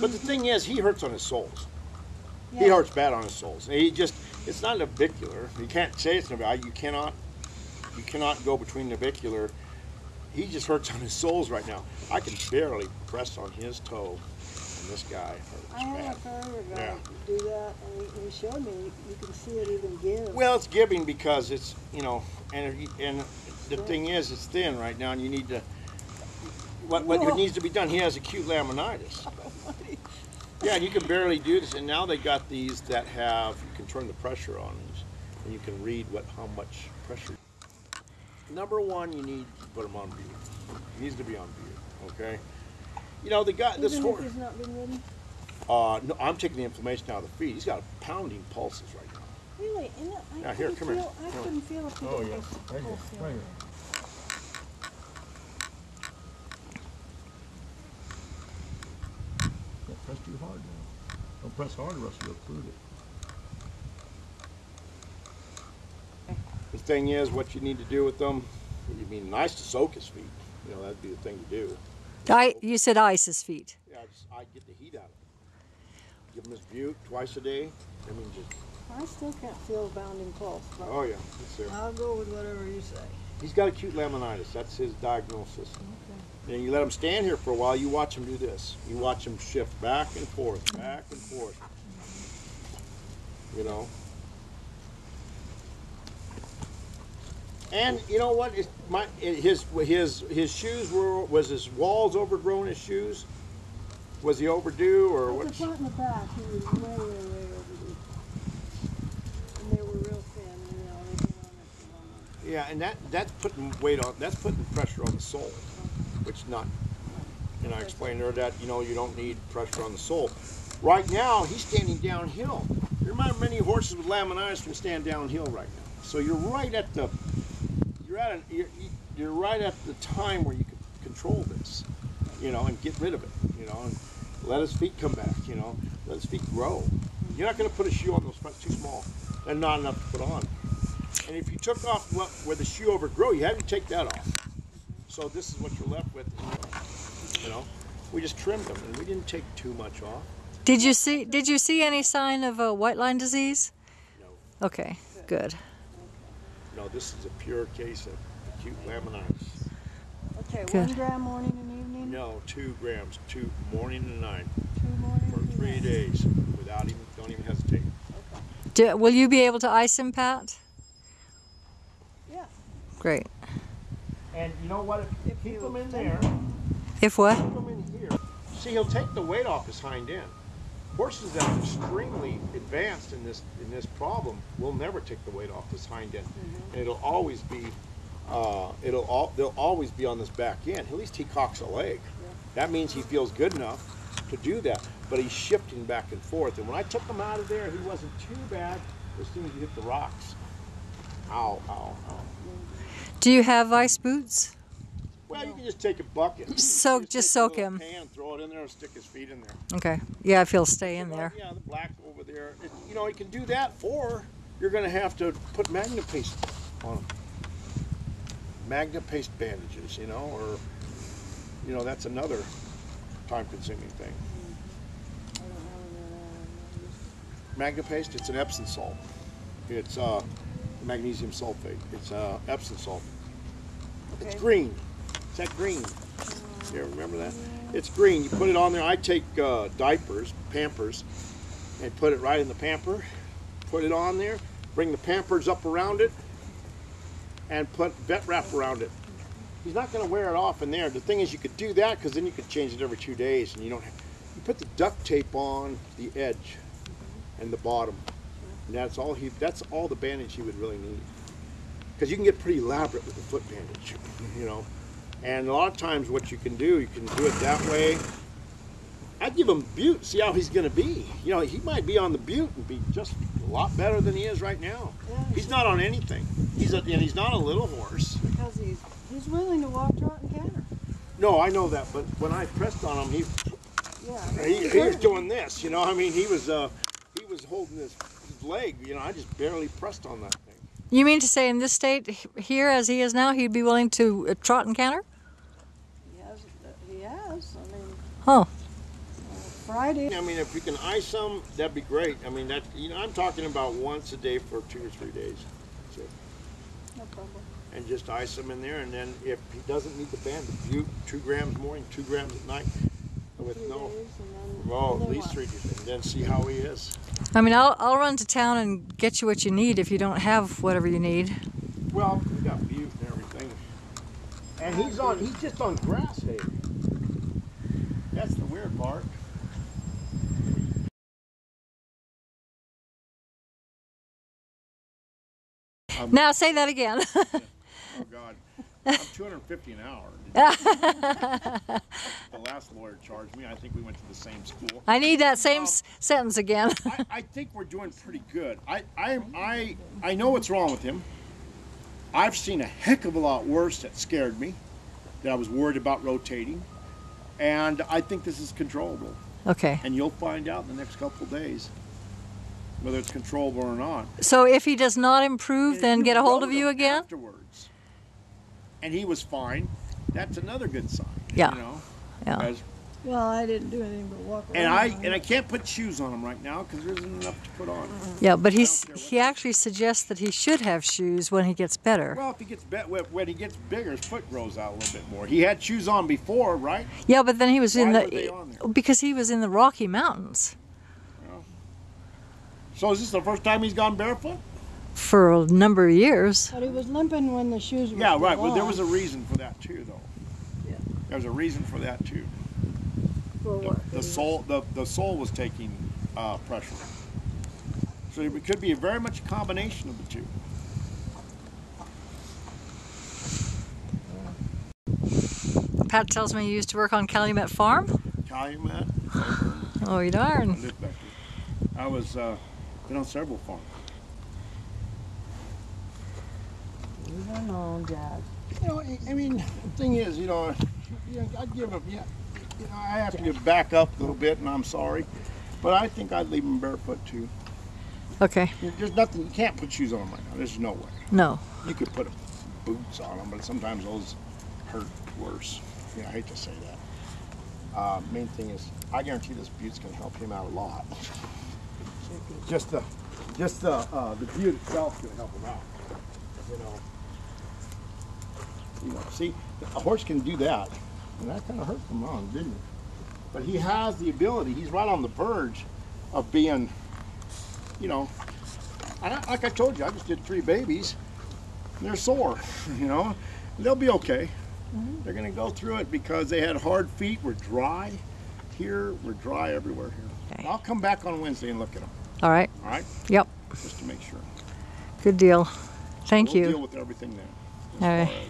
But the thing is, he hurts on his soles. Yeah. He hurts bad on his soles. He just, it's not navicular. You can't say it's navicular. You cannot go between navicular. He just hurts on his soles right now. I can barely press on his toe, and this guy hurts bad. I have heard a guy do that, and he showed me. You can see it even give. Well, it's giving because it's, you know, and the thing is, it's thin right now, and you need to. What needs to be done? He has acute laminitis. Yeah, and you can barely do this, and now they got these that have, you can turn the pressure on these, and you can read how much pressure. Number one, you need to put him on Bute. He needs to be on Bute, okay? You know, the guy, this horse. He's not been ridden? No, I'm taking the inflammation out of the feet. He's got pounding pulses right now. Really? Yeah, here, come here. I couldn't feel if he right here, right here. Don't press too hard now. Don't press hard, or else you'll occlude it. The thing is, what you need to do with them, you mean nice to soak his feet. You know, that'd be the thing to do. You said ice his feet. Yeah, I get the heat out of him. Give him his Bute twice a day. I mean, just. I still can't feel a bounding pulse. Oh yeah, it's there. I'll go with whatever you say. He's got acute laminitis. That's his diagnosis. Okay. And you let him stand here for a while. You watch him do this. You watch him shift back and forth, back and forth. You know. And you know what? His shoes was his walls overgrown. His shoes, was he overdue or what? The front and the back, he was way overdue. And they were real thin. You know, they've been on it for a long. Yeah, and that's putting weight on. That's putting pressure on the sole, which not. And I explained to her that you don't need pressure on the sole. Right now, he's standing downhill. You remember many horses with laminitis can stand downhill right now. So you're right at the. You're right at the time where you can control this, and get rid of it, and let his feet come back, let his feet grow. You're not going to put a shoe on those front too small. They're not enough to put on. And if you took off where the shoe overgrow, you have to take that off. So this is what you're left with, We just trimmed them, and we didn't take too much off. Did you see any sign of white line disease? No. Okay, good. No, this is a pure case of acute laminitis. Okay, good. 1 gram morning and evening? No, 2 grams, 2 morning and night. 2 morning for 3 days, don't even hesitate. Okay. Will you be able to ice him, Pat? Yeah. Great. And you know what? If keep him in there. If what? Keep him in here. See, he'll take the weight off his hind end. Horses that are extremely advanced in this problem will never take the weight off this hind end, and it'll always be, they'll always be on this back end. At least he cocks a leg. Yeah. That means he feels good enough to do that. But he's shifting back and forth. And when I took him out of there, he wasn't too bad. As soon as he hit the rocks, ow, ow, ow. Do you have ice boots? Well, you can just take a bucket. Just soak him. Pan, throw it in there, and stick his feet in there. Okay. Yeah, if he'll stay in there. Yeah, the black over there. You can do that, or you're going to have to put Magna paste on them. Magna paste bandages, or that's another time-consuming thing. Magna paste, it's an Epsom salt. It's magnesium sulfate. It's Epsom salt. Okay. It's green. It's that green. You remember that? It's green. You put it on there. I take diapers, Pampers, and put it right in the pamper. Put it on there. Bring the Pampers up around it, and put vet wrap around it. He's not going to wear it off in there. The thing is, you could do that because then you could change it every 2 days, and you don't have. You put the duct tape on the edge and the bottom, and that's all the bandage he would really need. Because you can get pretty elaborate with the foot bandage, And a lot of times what you can do it that way. I'd give him Bute, see how he's going to be. He might be on the Bute and be just a lot better than he is right now. Yeah, he's not on anything. He's not a little horse. Because he's willing to walk, trot, and canter. No, I know that, but when I pressed on him, he was doing this. He was holding his leg. I just barely pressed on that thing. You mean to say in this state, here as he is now, he'd be willing to trot and canter? He has Oh, Friday. I mean, if we can ice them, that'd be great. I mean, I'm talking about once a day for 2 or 3 days. That's it. No problem. And just ice them in there, and then if he doesn't need the band, 2 grams morning, 2 grams at night, with 3 no, days and then, well, and at then least what? 3 days, and then see how he is. I mean, I'll run to town and get you what you need if you don't have whatever you need. Well, we got butte and everything, and he's just on grass hay. That's the weird part. Now say that again. Oh God, I'm $250 an hour. The last lawyer charged me. I think we went to the same school. I need that same sentence again. I think we're doing pretty good. I know what's wrong with him. I've seen a heck of a lot worse that scared me, that I was worried about rotating, and I think this is controllable. Okay. And you'll find out in the next couple of days whether it's controllable or not. So if he does not improve, And then if get a hold of rode you him again? afterwards, and he was fine, that's another good sign. Yeah. You know? Yeah. As- Well, I didn't do anything but walk And around. I can't put shoes on him right now because there isn't enough to put on. Yeah, but I don't care what he actually suggests that he should have shoes when he gets better. Well, if he gets when he gets bigger, his foot grows out a little bit more. He had shoes on before, right? Yeah, but then he was in Why were they on the there? because he was in the Rocky Mountains So is this the first time he's gone barefoot? for a number of years. But he was limping when the shoes were Yeah, still right. Well, there on. was a reason for that too, though. Yeah. There was a reason for that too. For what? The sole was taking pressure. So it could be very much a combination of the two. Pat tells me you used to work on Calumet Farm. Calumet. Oh, you I darn. lived back there. I was been on several farms. Leave it alone, Dad. You know, I mean, the thing is, I give him, I have to back up a little bit, and I'm sorry, but I think I'd leave him barefoot too. Okay. There's nothing, you can't put shoes on him right now. There's no way. No. You could put boots on him, but sometimes those hurt worse. I hate to say that. Main thing is, I guarantee this butte's going to help him out a lot. Just the butte itself is going to help him out. See, a horse can do that, and that kind of hurt him on, didn't it? But he has the ability. He's right on the verge of being, like I told you, I just did 3 babies. And they're sore, They'll be okay. Mm-hmm. They're going to go through it because they had hard feet. We're dry here. We're dry everywhere here. Okay. I'll come back on Wednesday and look at them. All right. All right, Yep. just to make sure. Good deal. Thank We'll you. deal with everything there. As All right. far as